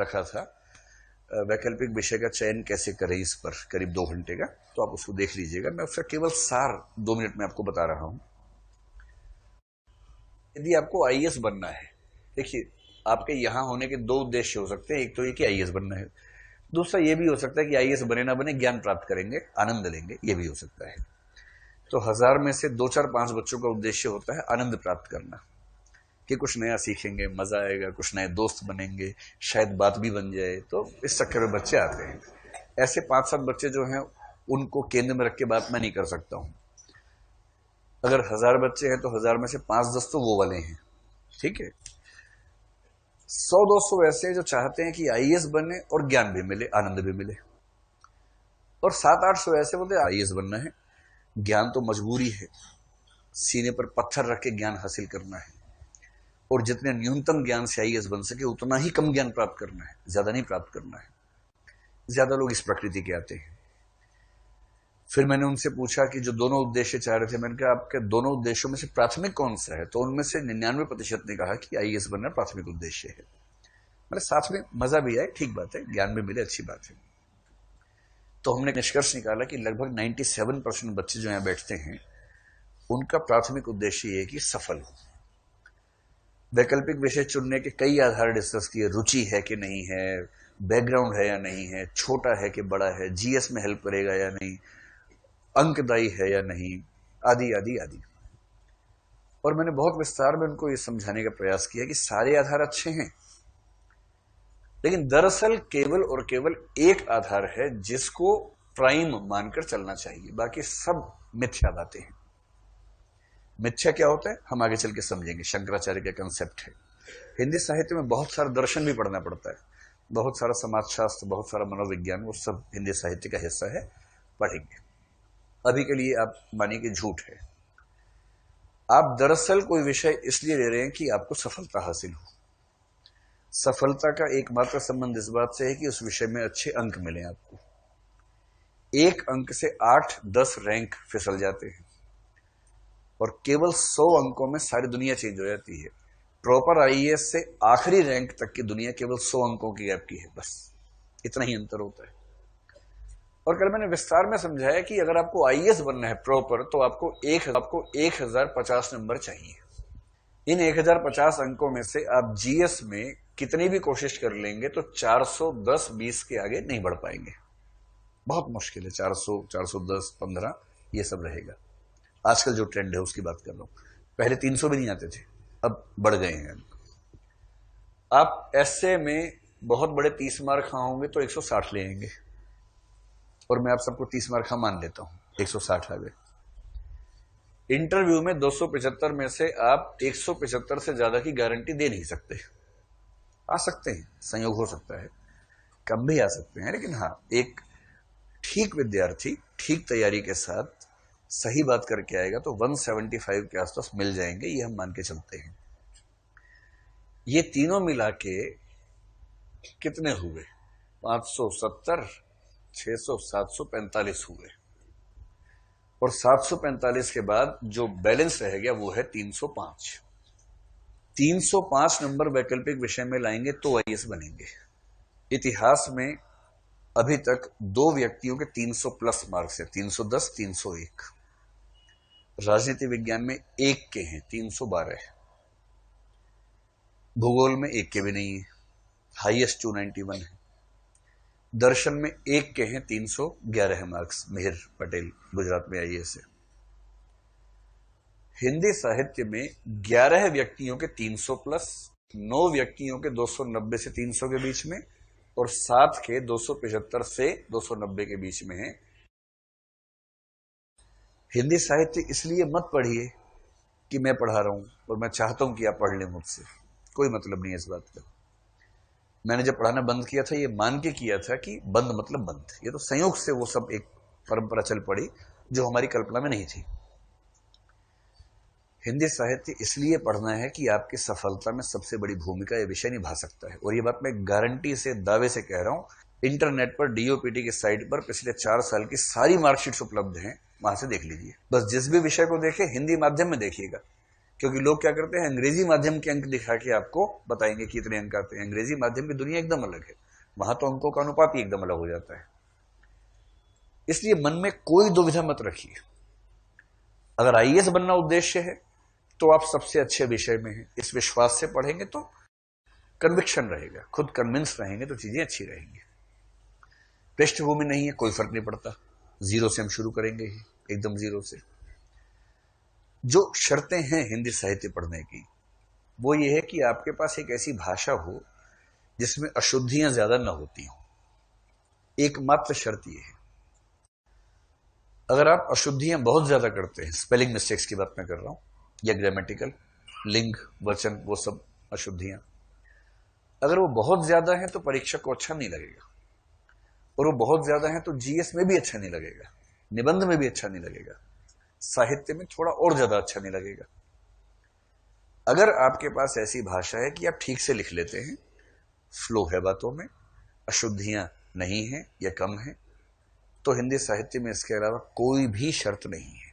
रखा था वैकल्पिक विषय का चयन कैसे करें, इस पर करीब 2 घंटे का, तो आप उसको देख लीजिएगा। मैं उसका केवल सार 2 मिनट में आपको बता रहा हूं। यदि आपको आईएएस बनना है, देखिए आपके यहां होने के 2 उद्देश्य हो सकते हैं। एक तो ये कि आईएएस बनना है, दूसरा ये भी हो सकता है कि आईएएस बने ना बने ज्ञान प्राप्त करेंगे, आनंद लेंगे, ये भी हो सकता है। तो 1000 में से 2 4 5 बच्चों का उद्देश्य होता है आनंद प्राप्त करना, कि कुछ नया सीखेंगे, मजा आएगा, कुछ नए दोस्त बनेंगे, शायद बात भी बन जाए, तो इस चक्कर में बच्चे आते हैं। ऐसे 5 7 बच्चे जो हैं उनको केंद्र में रख के बात मैं नहीं कर सकता हूं। अगर 1000 बच्चे हैं तो 1000 में से 5 10 तो वो वाले हैं, ठीक है। 100 200 ऐसे जो चाहते हैं कि आईएएस बने और ज्ञान भी मिले, आनंद भी मिले, और 7 800 ऐसे बोलते आईएएस बनना है, ज्ञान तो मजबूरी है, सीने पर पत्थर रख के ज्ञान हासिल करना है, और जितने न्यूनतम ज्ञान से आईएएस बन सके उतना ही कम ज्ञान प्राप्त करना है, ज्यादा नहीं प्राप्त करना है। ज्यादा लोग इस प्रकृति के आते हैं। फिर मैंने उनसे पूछा कि जो दोनों उद्देश्य चाह रहे थे, मैंने कहा आपके दोनों उद्देश्यों में से प्राथमिक कौन सा है, तो उनमें से 99% ने कहा कि आईएएस बनना प्राथमिक उद्देश्य है। मतलब साथ में मजा भी आए, ठीक बात है, ज्ञान भी मिले, अच्छी बात है। तो हमने निष्कर्ष निकाला कि लगभग 97% बच्चे जो यहां बैठते हैं उनका प्राथमिक उद्देश्य ये है कि सफल हो। वैकल्पिक विषय चुनने के कई आधार डिस्कस किए, रुचि है कि नहीं है, बैकग्राउंड है या नहीं है, छोटा है कि बड़ा है, जीएस में हेल्प करेगा या नहीं, अंकदायी है या नहीं, आदि आदि आदि। और मैंने बहुत विस्तार में उनको ये समझाने का प्रयास किया कि सारे आधार अच्छे हैं, लेकिन दरअसल केवल और केवल एक आधार है जिसको प्राइम मानकर चलना चाहिए, बाकी सब मिथ्या बातें हैं। मिथ्या क्या होता है हम आगे चल के समझेंगे, शंकराचार्य का कंसेप्ट है। हिंदी साहित्य में बहुत सारा दर्शन भी पढ़ना पड़ता है, बहुत सारा समाजशास्त्र, बहुत सारा मनोविज्ञान, वो सब हिंदी साहित्य का हिस्सा है, पढ़ेंगे। अभी के लिए आप मानिए कि झूठ है। आप दरअसल कोई विषय इसलिए ले रहे हैं कि आपको सफलता हासिल हो। सफलता का एकमात्र संबंध इस बात से है कि उस विषय में अच्छे अंक मिले आपको। 1 अंक से 8 10 रैंक फिसल जाते हैं, और केवल 100 अंकों में सारी दुनिया चेंज हो जाती है। प्रॉपर आईएएस से आखिरी रैंक तक की दुनिया केवल 100 अंकों की गैप की है, बस इतना ही अंतर होता है। और कल मैंने विस्तार में समझाया कि अगर आपको आईएएस बनना है प्रॉपर, तो आपको 1050 नंबर चाहिए। इन 1050 अंकों में से आप जीएस में कितनी भी कोशिश कर लेंगे तो 410 20 के आगे नहीं बढ़ पाएंगे, बहुत मुश्किल है। 400 410 15 ये सब रहेगा। आजकल जो ट्रेंड है उसकी बात कर रहा हूं। पहले 300 भी नहीं आते थे, अब बढ़ गए हैं। आप एसए में बहुत बड़े 30 मार्क होंगे तो 160 ले आएंगे, और मैं आप सबको 30 मार्क मान लेता हूं, 160 आ गए। इंटरव्यू में 275 में से आप 175 से ज्यादा की गारंटी दे नहीं सकते। आ सकते हैं, संयोग हो सकता है, कम भी आ सकते हैं, लेकिन हाँ, एक ठीक विद्यार्थी ठीक तैयारी के साथ सही बात करके आएगा तो 175 के आसपास मिल जाएंगे, ये हम मान के चलते हैं। ये तीनों मिला के कितने हुए? 570 600 745 हुए, और 745 के बाद जो बैलेंस रह गया वो है 305। 305 नंबर वैकल्पिक विषय में लाएंगे तो आईएएस बनेंगे। इतिहास में अभी तक 2 व्यक्तियों के 300 प्लस मार्क्स है, 310 301। राजनीति विज्ञान में एक के हैं 312, भूगोल में एक के भी नहीं है, हाईएस्ट 291 है। दर्शन में एक के हैं 311 मार्क्स, मिहिर पटेल गुजरात में आईएएस है। हिंदी साहित्य में 11 व्यक्तियों के 300 प्लस, 9 व्यक्तियों के 290 से 300 के बीच में, और 7 के 275 से 290 के बीच में है। हिंदी साहित्य इसलिए मत पढ़िए कि मैं पढ़ा रहा हूं और मैं चाहता हूं कि आप पढ़ लें मुझसे, कोई मतलब नहीं है इस बात का। मैंने जब पढ़ाना बंद किया था ये मान के किया था कि बंद मतलब बंद, ये तो संयोग से वो सब एक परंपरा चल पड़ी जो हमारी कल्पना में नहीं थी। हिंदी साहित्य इसलिए पढ़ना है कि आपकी सफलता में सबसे बड़ी भूमिका यह विषय निभा सकता है, और ये बात मैं गारंटी से, दावे से कह रहा हूं। इंटरनेट पर डीओपीटी की साइट पर पिछले 4 साल की सारी मार्कशीट्स उपलब्ध हैं, वहां से देख लीजिए। बस जिस भी विषय को देखें हिंदी माध्यम में देखिएगा, क्योंकि लोग क्या करते हैं, अंग्रेजी माध्यम के अंक दिखा के आपको बताएंगे कि इतने अंक आते हैं। अंग्रेजी माध्यम की दुनिया एकदम अलग है, वहां तो अंकों का अनुपात ही एकदम अलग हो जाता है। इसलिए मन में कोई दुविधा मत रखिए। अगर आईएएस बनना उद्देश्य है तो आप सबसे अच्छे विषय में हैं, इस विश्वास से पढ़ेंगे तो कन्विक्शन रहेगा, खुद कन्विंस रहेंगे तो चीजें अच्छी रहेंगी। पृष्ठभूमि नहीं है, कोई फर्क नहीं पड़ता, जीरो से हम शुरू करेंगे ही, एकदम जीरो से। जो शर्तें हैं हिंदी साहित्य पढ़ने की, वो ये है कि आपके पास एक ऐसी भाषा हो जिसमें अशुद्धियां ज्यादा न होती हो। एकमात्र शर्त ये है। अगर आप अशुद्धियां बहुत ज्यादा करते हैं, स्पेलिंग मिस्टेक्स की बात मैं कर रहा हूं, या ग्रामेटिकल, लिंग, वचन, वो सब अशुद्धियां, अगर वो बहुत ज्यादा है तो परीक्षक को अच्छा नहीं लगेगा, और वो बहुत ज्यादा है तो जीएस में भी अच्छा नहीं लगेगा, निबंध में भी अच्छा नहीं लगेगा, साहित्य में थोड़ा और ज्यादा अच्छा नहीं लगेगा। अगर आपके पास ऐसी भाषा है कि आप ठीक से लिख लेते हैं, फ्लो है बातों में, अशुद्धियां नहीं है या कम है, तो हिंदी साहित्य में इसके अलावा कोई भी शर्त नहीं है।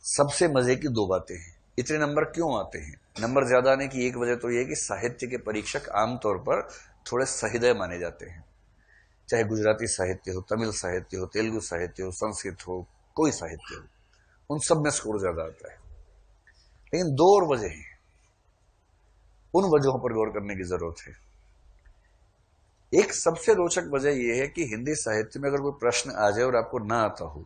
सबसे मजे की दो बातें हैं। इतने नंबर क्यों आते हैं? नंबर ज्यादा आने की एक वजह तो यह है कि साहित्य के परीक्षक आमतौर पर थोड़े सहृदय माने जाते हैं। चाहे गुजराती साहित्य हो, तमिल साहित्य हो, तेलुगु साहित्य हो, संस्कृत हो, कोई साहित्य हो, उन सब में स्कोर ज्यादा आता है। लेकिन दो और वजह हैं, उन वजहों पर गौर करने की जरूरत है। एक सबसे रोचक वजह यह है कि हिंदी साहित्य में अगर कोई प्रश्न आ जाए और आपको ना आता हो,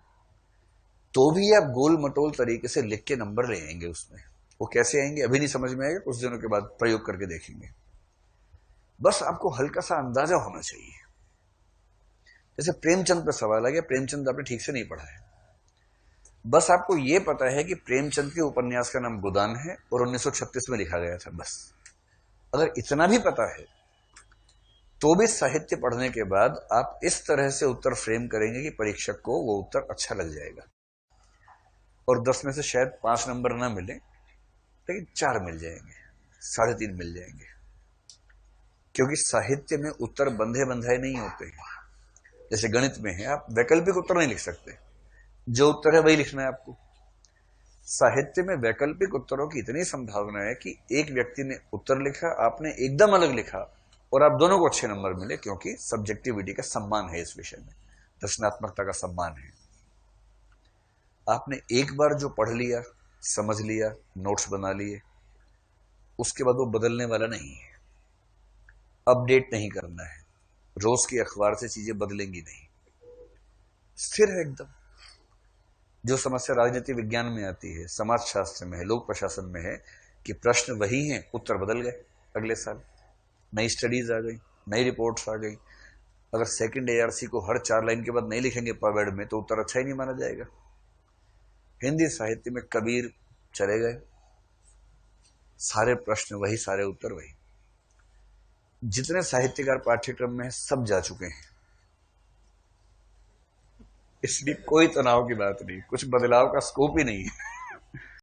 तो भी आप गोल मटोल तरीके से लिख के नंबर ले आएंगे उसमें। वो कैसे आएंगे अभी नहीं समझ में आएगा, कुछ दिनों के बाद प्रयोग करके देखेंगे। बस आपको हल्का सा अंदाजा होना चाहिए। जैसे प्रेमचंद पे सवाल आ गया, प्रेमचंद आपने ठीक से नहीं पढ़ा है, बस आपको यह पता है कि प्रेमचंद के उपन्यास का नाम गोदान है और 1936 में लिखा गया था, बस। अगर इतना भी पता है तो भी साहित्य पढ़ने के बाद आप इस तरह से उत्तर फ्रेम करेंगे कि परीक्षक को वो उत्तर अच्छा लग जाएगा, और 10 में से शायद 5 नंबर ना मिले, लेकिन 4 मिल जाएंगे, 3.5 मिल जाएंगे। क्योंकि साहित्य में उत्तर बंधे बंधाए नहीं होते हैं। जैसे गणित में है, आप वैकल्पिक उत्तर नहीं लिख सकते, जो उत्तर है वही लिखना है आपको। साहित्य में वैकल्पिक उत्तरों की इतनी संभावना है कि एक व्यक्ति ने उत्तर लिखा, आपने एकदम अलग लिखा, और आप दोनों को अच्छे नंबर मिले, क्योंकि सब्जेक्टिविटी का सम्मान है इस विषय में, रचनात्मकता का सम्मान है। आपने एक बार जो पढ़ लिया, समझ लिया, नोट्स बना लिए, उसके बाद वो बदलने वाला नहीं है, अपडेट नहीं करना है, रोज के अखबार से चीजें बदलेंगी नहीं, स्थिर है एकदम। जो समस्या राजनीति विज्ञान में आती है, समाज शास्त्र में है, लोक प्रशासन में है, कि प्रश्न वही हैं, उत्तर बदल गए अगले साल, नई स्टडीज आ गई, नई रिपोर्ट्स आ गई। अगर सेकंड एआरसी को हर 4 लाइन के बाद नहीं लिखेंगे पवेड में, तो उत्तर अच्छा ही नहीं माना जाएगा। हिंदी साहित्य में कबीर चले गए, सारे प्रश्न वही, सारे उत्तर वही। जितने साहित्यकार पाठ्यक्रम में सब जा चुके हैं, इसलिए कोई तनाव की बात नहीं, कुछ बदलाव का स्कोप ही नहीं है।